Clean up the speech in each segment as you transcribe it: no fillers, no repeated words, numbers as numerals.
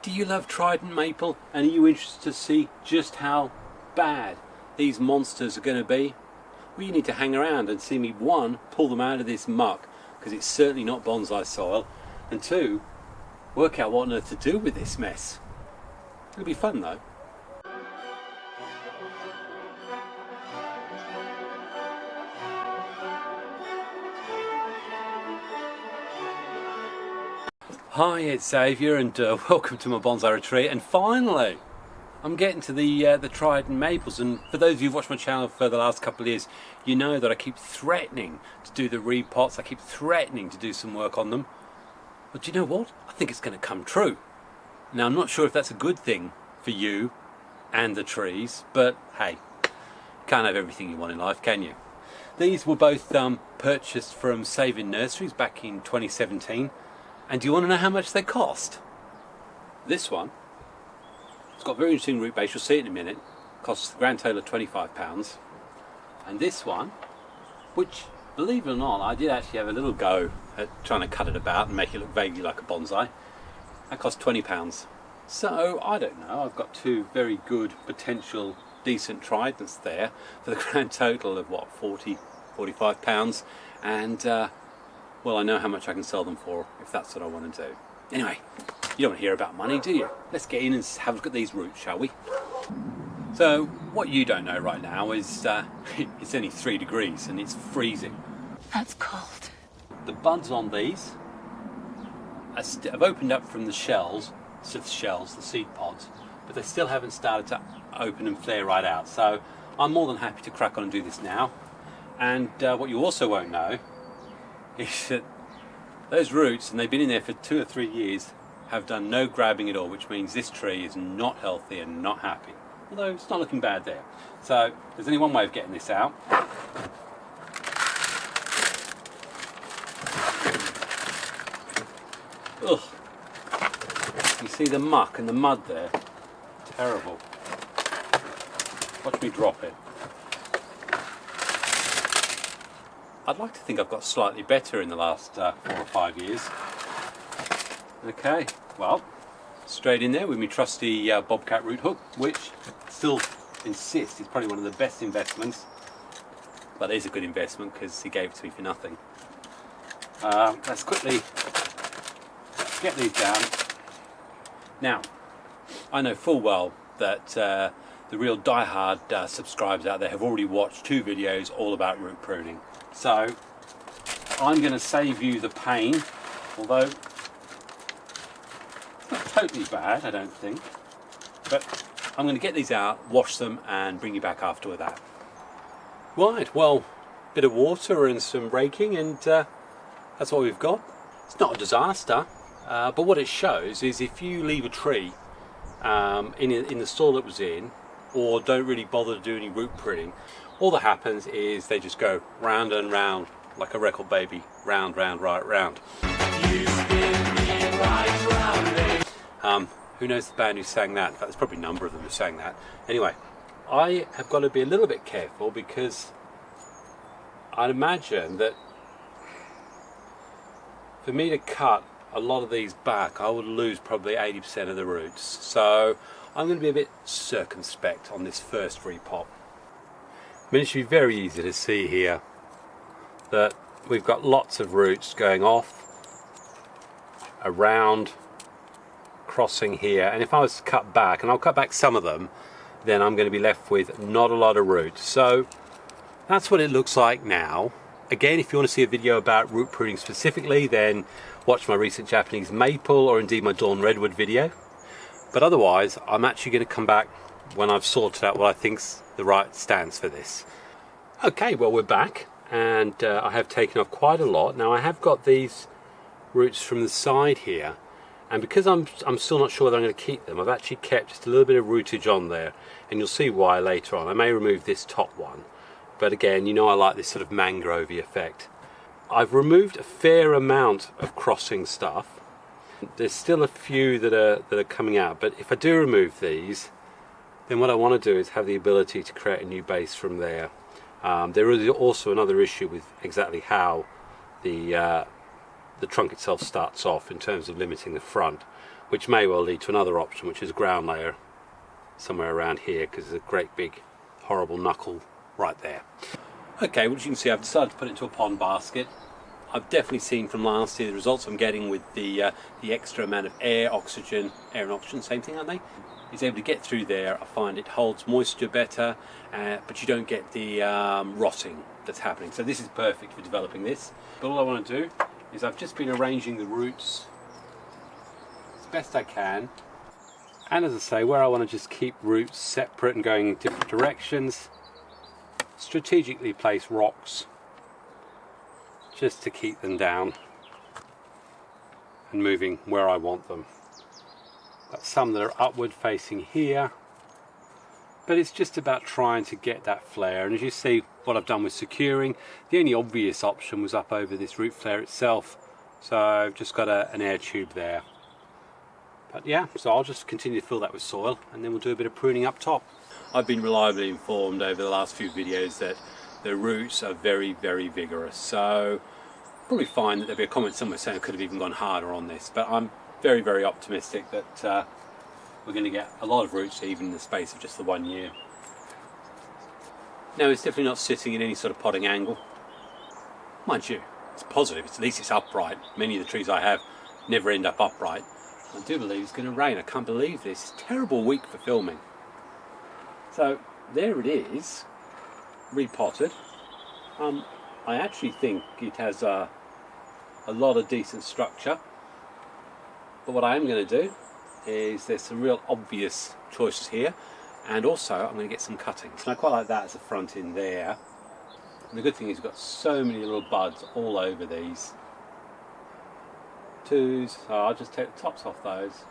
Do you love Trident Maple, and are you interested to see just how bad these monsters are going to be? Well, you need to hang around and see me, one, pull them out of this muck, because it's certainly not bonsai soil, and two, work out what on earth to do with this mess. It'll be fun though. Hi, it's Xavier, and welcome to my bonsai retreat. And finally, I'm getting to the Trident Maples. And for those of you who've watched my channel for the last couple of years, you know that I keep threatening to do the repots. I keep threatening to do some work on them. But do you know what? I think it's going to come true. Now, I'm not sure if that's a good thing for you and the trees, but hey, you can't have everything you want in life, can you? These were both purchased from Xavier Nurseries back in 2017. And do you want to know how much they cost? This one, it's got a very interesting root base, you'll see it in a minute, costs the grand total of £25. And this one, which, believe it or not, I did actually have a little go at trying to cut it about and make it look vaguely like a bonsai, that cost £20. So, I don't know, I've got two very good, potential, decent Tridents there for the grand total of what, £45, and well, I know how much I can sell them for if that's what I want to do. Anyway, you don't want to hear about money, do you? Let's get in and have a look at these roots, shall we? So, what you don't know right now is it's only 3 degrees and it's freezing. That's cold. The buds on these have opened up from the shells, the seed pods, but they still haven't started to open and flare right out. So, I'm more than happy to crack on and do this now. And what you also won't know is that those roots, and they've been in there for 2 or 3 years, have done no grabbing at all, which means this tree is not healthy and not happy. Although it's not looking bad there. So there's only one way of getting this out. Ugh. You see the muck and the mud there? Terrible. Watch me drop it. I'd like to think I've got slightly better in the last 4 or 5 years. Okay, well, straight in there with my trusty bobcat root hook, which still insists is probably one of the best investments. But it is a good investment because he gave it to me for nothing. Let's quickly get these down. Now, I know full well that the real die-hard subscribers out there have already watched 2 videos all about root pruning. So, I'm going to save you the pain, although it's not totally bad, I don't think. But I'm going to get these out, wash them, and bring you back after that. Right, well, a bit of water and some raking, and that's what we've got. It's not a disaster, but what it shows is if you leave a tree in the soil it was in, or don't really bother to do any root pruning, all that happens is they just go round and round like a record baby, round, round, right, round. You spin me right round. Who knows the band who sang that? In fact, there's probably a number of them who sang that. Anyway, I have got to be a little bit careful because I'd imagine that for me to cut a lot of these back, I would lose probably 80% of the roots. So I'm going to be a bit circumspect on this first repot. I mean, it should be very easy to see here that we've got lots of roots going off, around, crossing here, and if I was to cut back, and I'll cut back some of them, then I'm going to be left with not a lot of roots. So that's what it looks like now. Again, if you want to see a video about root pruning specifically, then watch my recent Japanese maple or indeed my dawn redwood video. But otherwise, I'm actually going to come back when I've sorted out what I think's the right stance for this. Okay, well, we're back, and I have taken off quite a lot. Now, I have got these roots from the side here, and because I'm still not sure whether I'm going to keep them, I've actually kept just a little bit of rootage on there, and you'll see why later on. I may remove this top one, but again, you know I like this sort of mangrovey effect. I've removed a fair amount of crossing stuff. There's still a few that are coming out, but if I do remove these, then what I want to do is have the ability to create a new base from there. There is also another issue with exactly how the trunk itself starts off in terms of limiting the front, which may well lead to another option, which is a ground layer somewhere around here, because there's a great big horrible knuckle right there. Okay, well, as you can see, I've decided to put it into a pond basket. I've definitely seen from last year the results I'm getting with the extra amount of air and oxygen, same thing, aren't they? It's able to get through there. I find it holds moisture better, but you don't get the rotting that's happening. So this is perfect for developing this. But all I want to do is I've just been arranging the roots as best I can. And as I say, where I want to just keep roots separate and going in different directions, strategically place rocks just to keep them down and moving where I want them. Got some that are upward facing here, but it's just about trying to get that flare. And as you see, what I've done with securing, the only obvious option was up over this root flare itself, so I've just got an air tube there. But yeah, so I'll just continue to fill that with soil, and then we'll do a bit of pruning up top. I've been reliably informed over the last few videos that the roots are very, very vigorous, so probably find that there'll be a comment somewhere saying I could have even gone harder on this, but I'm very, very optimistic that we're going to get a lot of roots even in the space of just the 1 year. Now, it's definitely not sitting in any sort of potting angle. Mind you, it's positive, at least it's upright. Many of the trees I have never end up upright. I do believe it's going to rain. I can't believe this. Terrible week for filming. So there it is, repotted. I actually think it has a lot of decent structure. But what I am going to do is there's some real obvious choices here, and also I'm going to get some cuttings. And I quite like that as a front in there. And the good thing is we've got so many little buds all over these. So I'll just take the tops off those.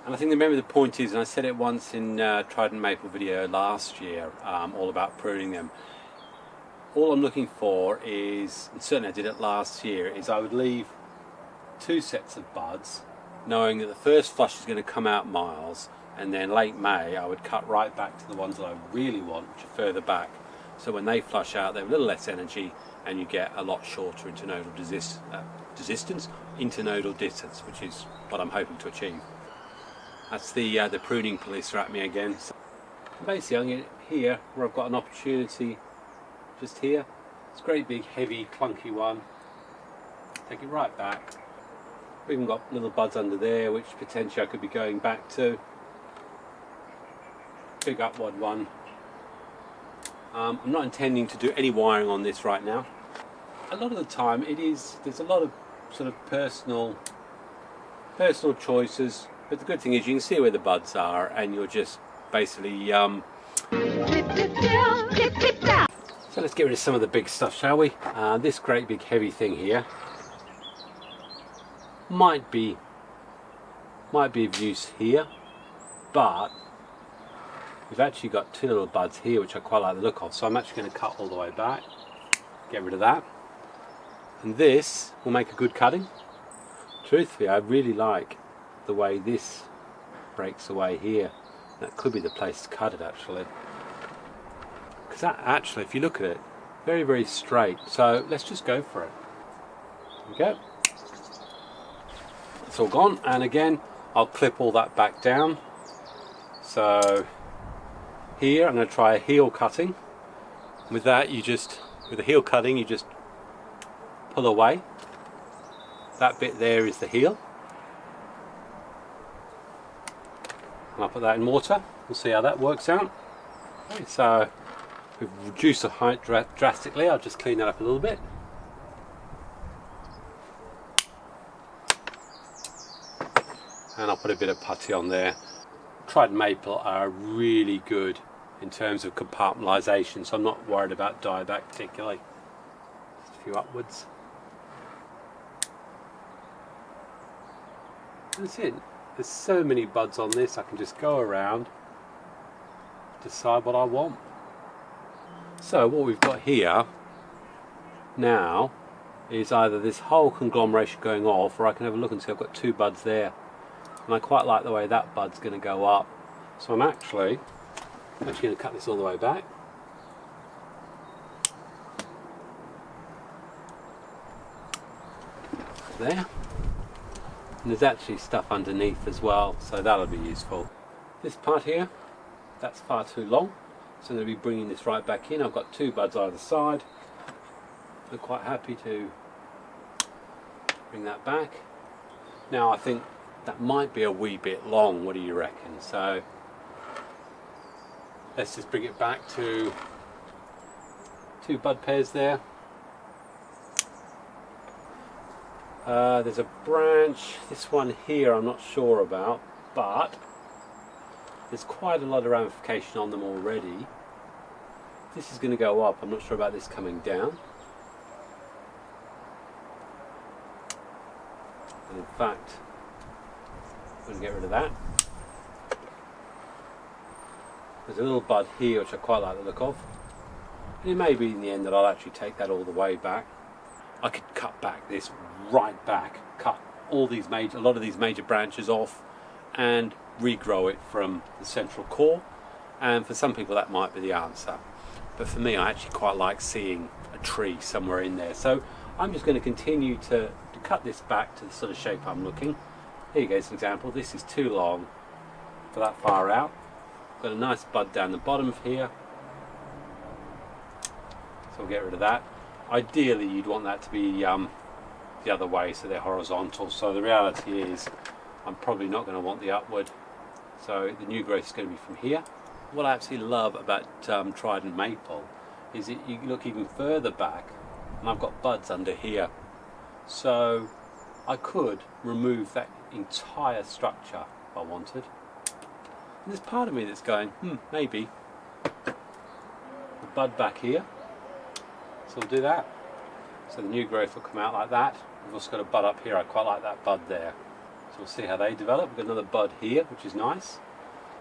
And I think remember the point is, and I said it once in Trident Maple video last year, all about pruning them. All I'm looking for is, and certainly I did it last year, is I would leave 2 sets of buds, knowing that the first flush is going to come out miles, and then late May I would cut right back to the ones that I really want, which are further back. So when they flush out, they have a little less energy, and you get a lot shorter internodal internodal distance, which is what I'm hoping to achieve. That's the pruning police are at me again. So basically, I'm going to here where I've got an opportunity. Just here, it's a great big, heavy, clunky one. Take it right back. We've even got little buds under there, which potentially I could be going back to. Big upward one. I'm not intending to do any wiring on this right now. A lot of the time, there's a lot of sort of personal choices. But the good thing is you can see where the buds are, and you're just basically So let's get rid of some of the big stuff, shall we? This great big heavy thing here might be of use here, but we've actually got 2 little buds here which I quite like the look of, so I'm actually going to cut all the way back, get rid of that, and this will make a good cutting. Truthfully, I really like the way this breaks away here. That could be the place to cut it actually. Because that actually, if you look at it, very, very straight. So let's just go for it. There we go. It's all gone, and again, I'll clip all that back down. So here, I'm going to try a heel cutting. With that, with a heel cutting, you just pull away. That bit there is the heel. And I'll put that in water. We'll see how that works out. Okay, so we've reduced the height drastically. I'll just clean that up a little bit. And I'll put a bit of putty on there. Trident Maple are really good in terms of compartmentalisation, so I'm not worried about dieback particularly. Just a few upwards. That's it. There's so many buds on this, I can just go around, decide what I want. So what we've got here now is either this whole conglomeration going off, or I can have a look and see I've got 2 buds there. And I quite like the way that bud's going to go up. So I'm actually going to cut this all the way back. there. And there's actually stuff underneath as well, so that'll be useful. This part here, that's far too long, so I'm going to be bringing this right back in. I've got 2 buds either side. I'm quite happy to bring that back. Now I think that might be a wee bit long, what do you reckon? So let's just bring it back to 2 bud pairs there. There's a branch, this one here I'm not sure about, but there's quite a lot of ramification on them already. This is going to go up, I'm not sure about this coming down. And in fact, I'm going to get rid of that. There's a little bud here which I quite like the look of. And it may be in the end that I'll actually take that all the way back. I could cut back this right back, cut all these a lot of these major branches off and regrow it from the central core, and for some people that might be the answer, but for me I actually quite like seeing a tree somewhere in there. So I'm just going to continue to cut this back to the sort of shape I'm looking. Here you go, as an example. This is too long for that far out. Got a nice bud down the bottom of here, so we'll get rid of that. Ideally you'd want that to be the other way, so they're horizontal. So the reality is I'm probably not going to want the upward, so the new growth is going to be from here. What I absolutely love about Trident Maple is that you look even further back and I've got buds under here, so I could remove that entire structure if I wanted. And there's part of me that's going, maybe the bud back here, so we'll do that. So the new growth will come out like that. We've also got a bud up here, I quite like that bud there. So we'll see how they develop. We've got another bud here, which is nice.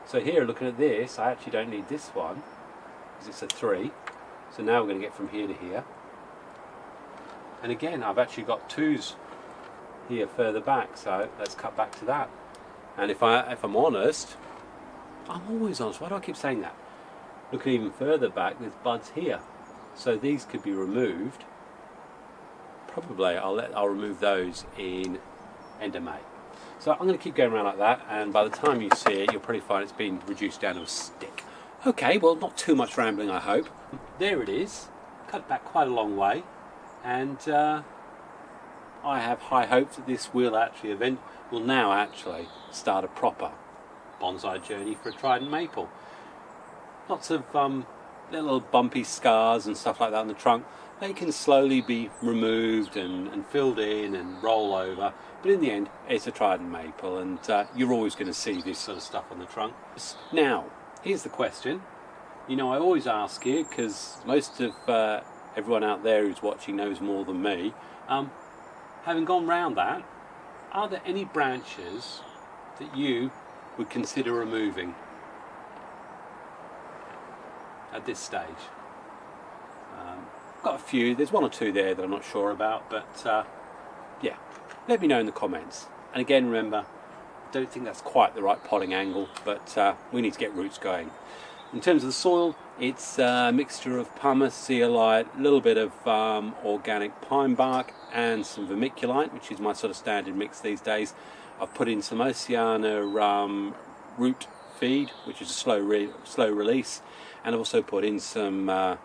So here, looking at this, I actually don't need this one, because it's a 3. So now we're going to get from here to here. And again, I've actually got 2s here further back, so let's cut back to that. And if I'm honest, I'm always honest, why do I keep saying that? Looking even further back, there's buds here. So these could be removed. Probably I'll remove those in end of May. So I'm going to keep going around like that, and by the time you see it, you'll probably find it's been reduced down to a stick. Okay, well, not too much rambling, I hope. There it is, cut back quite a long way, and I have high hopes that this will now actually start a proper bonsai journey for a Trident Maple. Lots of little bumpy scars and stuff like that on the trunk. They can slowly be removed and filled in and roll over, but in the end it's a Trident Maple, and you're always going to see this sort of stuff on the trunk. Now here's the question, I always ask you, because most of everyone out there who's watching knows more than me. Having gone round that, are there any branches that you would consider removing at this stage? Got a few, there's 1 or 2 there that I'm not sure about, but yeah, let me know in the comments. And again, remember, I don't think that's quite the right potting angle, but we need to get roots going. In terms of the soil, it's a mixture of pumice, zeolite, a little bit of organic pine bark and some vermiculite, which is my sort of standard mix these days. I've put in some Oceana root feed, which is a slow release, and I've also put in some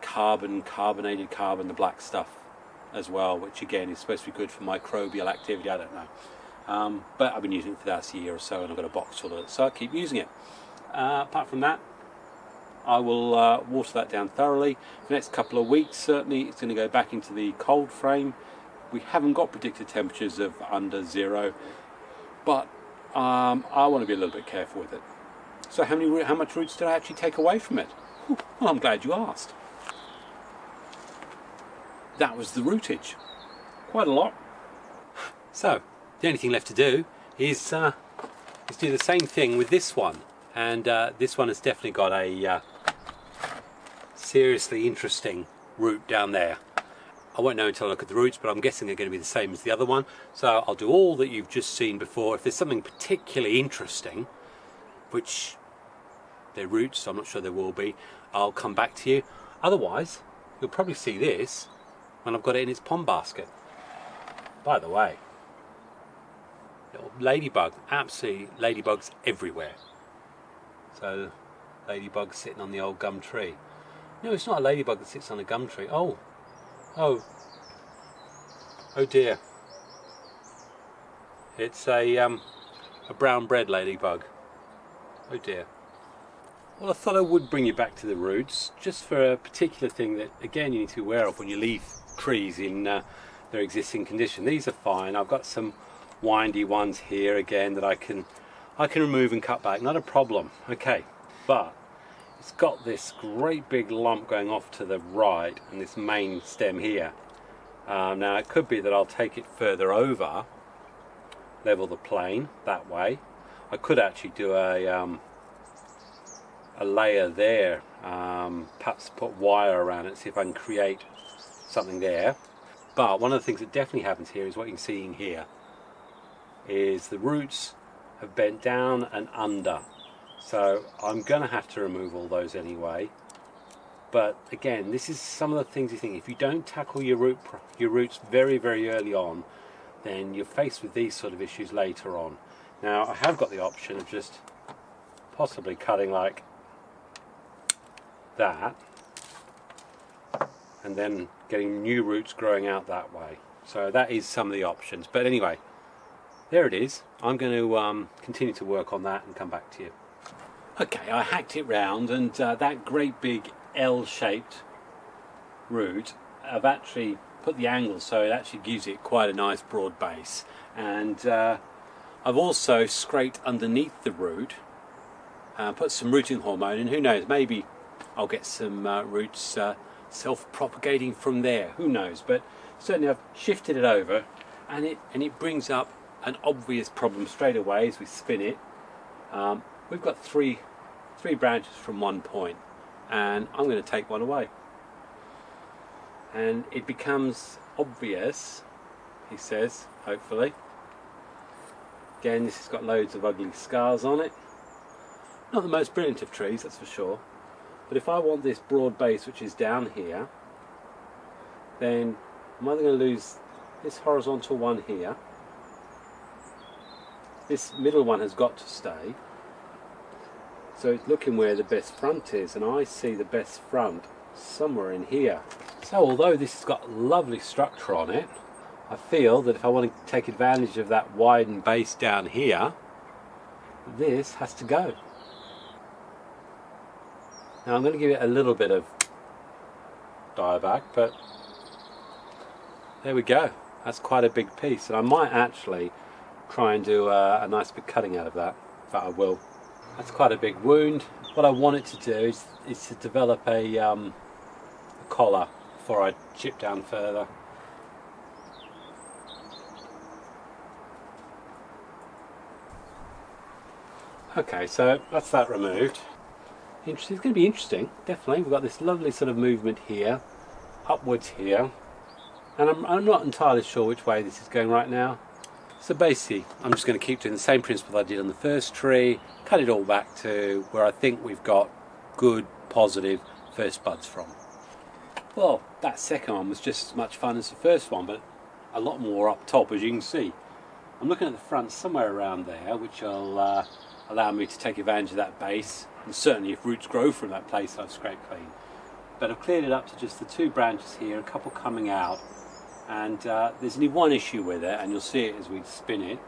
carbonated carbon, the black stuff as well, which again is supposed to be good for microbial activity, I don't know. But I've been using it for the last year or so, and I've got a box full of it, so I keep using it. Apart from that, I will water that down thoroughly. For the next couple of weeks, certainly it's going to go back into the cold frame. We haven't got predicted temperatures of under 0, but I want to be a little bit careful with it. So how much roots did I actually take away from it? Well, I'm glad you asked. That was the rootage. Quite a lot. So the only thing left to do is do the same thing with this one, and this one has definitely got a seriously interesting root down there. I won't know until I look at the roots, but I'm guessing they're going to be the same as the other one. So I'll do all that you've just seen before. If there's something particularly interesting, which they're roots, so I'm not sure there will be, I'll come back to you. Otherwise, you'll probably see this when I've got it in its pond basket. By the way, little ladybug, absolutely ladybugs everywhere. So, ladybug sitting on the old gum tree. No, it's not a ladybug that sits on a gum tree. Oh dear. It's a brown bread ladybug. Oh dear. Well, I thought I would bring you back to the roots, just for a particular thing that, again, you need to be aware of when you leave trees in their existing condition. These are fine. I've got some windy ones here again that I can remove and cut back. Not a problem. Okay, but it's got this great big lump going off to the right, and this main stem here. Now it could be that I'll take it further over, level the plane that way. I could actually do a layer there, perhaps put wire around it, see if I can create something there. But one of the things that definitely happens here is what you can see in here is the roots have bent down and under, so I'm gonna have to remove all those anyway. But again, this is some of the things you think, if you don't tackle your roots very early on, then you're faced with these sort of issues later on. Now I have got the option of just possibly cutting like that and then getting new roots growing out that way. So that is some of the options. But anyway, there it is. I'm going to continue to work on that and come back to you. Okay, I hacked it round, and that great big L-shaped root, I've actually put the angle so it actually gives it quite a nice broad base. And I've also scraped underneath the root, put some rooting hormone, and who knows, maybe I'll get some roots self-propagating from there. Who knows? But certainly I've shifted it over, and it brings up an obvious problem straight away as we spin it. We've got three branches from one point, and I'm going to take one away, and it becomes obvious, he says, hopefully. Again, this has got loads of ugly scars on it. Not the most brilliant of trees, that's for sure. But if I want this broad base which is down here, then I'm either going to lose this horizontal one here. This middle one has got to stay. So it's looking where the best front is, and I see the best front somewhere in here. So although this has got lovely structure on it, I feel that if I want to take advantage of that widened base down here, this has to go. Now I'm going to give it a little bit of dieback, but there we go. That's quite a big piece, and I might actually try and do a nice big cutting out of that. In fact, I will. That's quite a big wound. What I want it to do is to develop a collar before I chip down further. Okay, so that's that removed. It's going to be interesting, definitely. We've got this lovely sort of movement here, upwards here, and I'm not entirely sure which way this is going right now. So basically, I'm just going to keep doing the same principle I did on the first tree, cut it all back to where I think we've got good, positive first buds from. Well, that second one was just as much fun as the first one, but a lot more up top, as you can see. I'm looking at the front somewhere around there, which will allow me to take advantage of that base, and certainly if roots grow from that place, I've scraped clean. But I've cleared it up to just the two branches here, a couple coming out, and there's only one issue with it, and you'll see it as we spin it.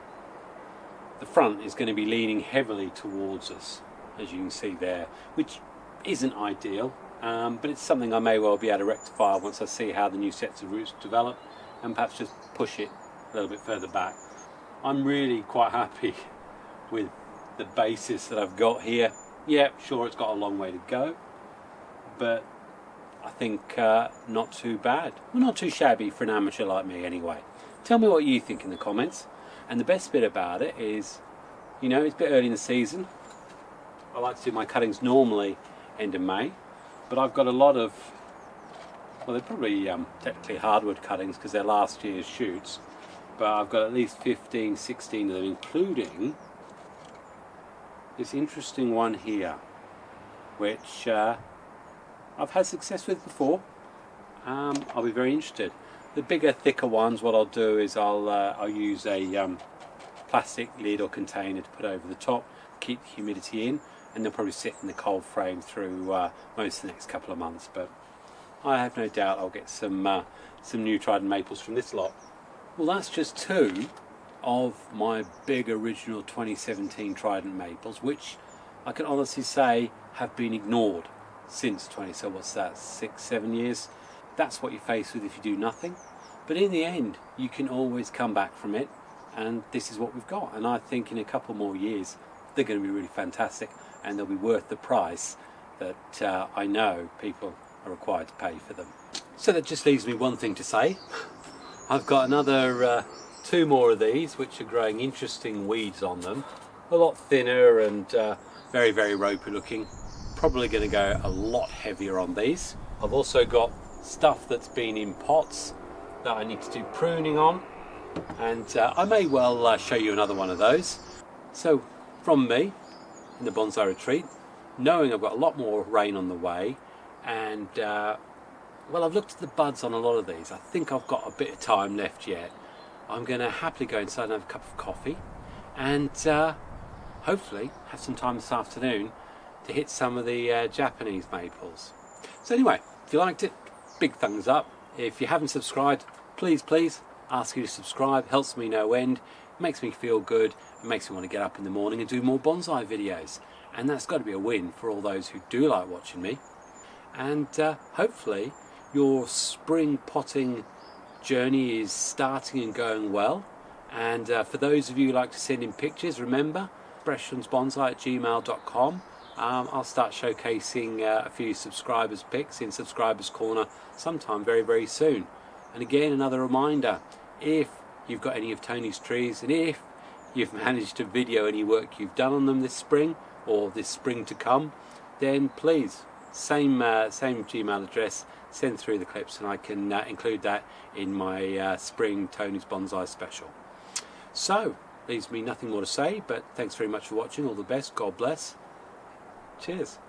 The front is going to be leaning heavily towards us, as you can see there, which isn't ideal, but it's something I may well be able to rectify once I see how the new sets of roots develop, and perhaps just push it a little bit further back. I'm really quite happy with the basis that I've got here. Yeah, sure, it's got a long way to go, but I think not too bad. Well, not too shabby for an amateur like me anyway. Tell me what you think in the comments. And the best bit about it is, you know, it's a bit early in the season. I like to do my cuttings normally end of May, but I've got a lot of, well, they're probably technically hardwood cuttings because they're last year's shoots, but I've got at least 15, 16 of them, including this interesting one here, which I've had success with before. I'll be very interested. The bigger, thicker ones, what I'll do is I'll use a plastic lid or container to put over the top, keep the humidity in, and they'll probably sit in the cold frame through most of the next couple of months. But I have no doubt I'll get some new Trident Maples from this lot. Well, that's just 2 of my big original 2017 Trident Maples, which I can honestly say have been ignored since so what's that, 6-7 years? That's what you're faced with if you do nothing. But in the end, you can always come back from it, and this is what we've got. And I think in a couple more years, they're going to be really fantastic, and they'll be worth the price that I know people are required to pay for them. So that just leaves me one thing to say. I've got another 2 more of these, which are growing interesting weeds on them. A lot thinner and very, very ropey looking. Probably going to go a lot heavier on these. I've also got stuff that's been in pots that I need to do pruning on, and I may well show you another one of those. So from me in the Bonsai Retreat, knowing I've got a lot more rain on the way, and well, I've looked at the buds on a lot of these. I think I've got a bit of time left yet. I'm going to happily go inside and have a cup of coffee, and hopefully have some time this afternoon to hit some of the Japanese maples. So anyway, if you liked it, big thumbs up. If you haven't subscribed, please ask you to subscribe. Helps me no end, makes me feel good, it makes me want to get up in the morning and do more bonsai videos, and that's got to be a win for all those who do like watching me. And hopefully your spring potting journey is starting and going well. And for those of you who like to send in pictures, remember expressionsbonsai@gmail.com. I'll start showcasing a few subscribers pics in Subscribers Corner sometime very, very soon. And again, another reminder, if you've got any of Tony's trees, and if you've managed to video any work you've done on them this spring or this spring to come, then please, same Gmail address, send through the clips, and I can include that in my spring Tony's Bonsai special. So, leaves me nothing more to say, but thanks very much for watching. All the best. God bless. Cheers.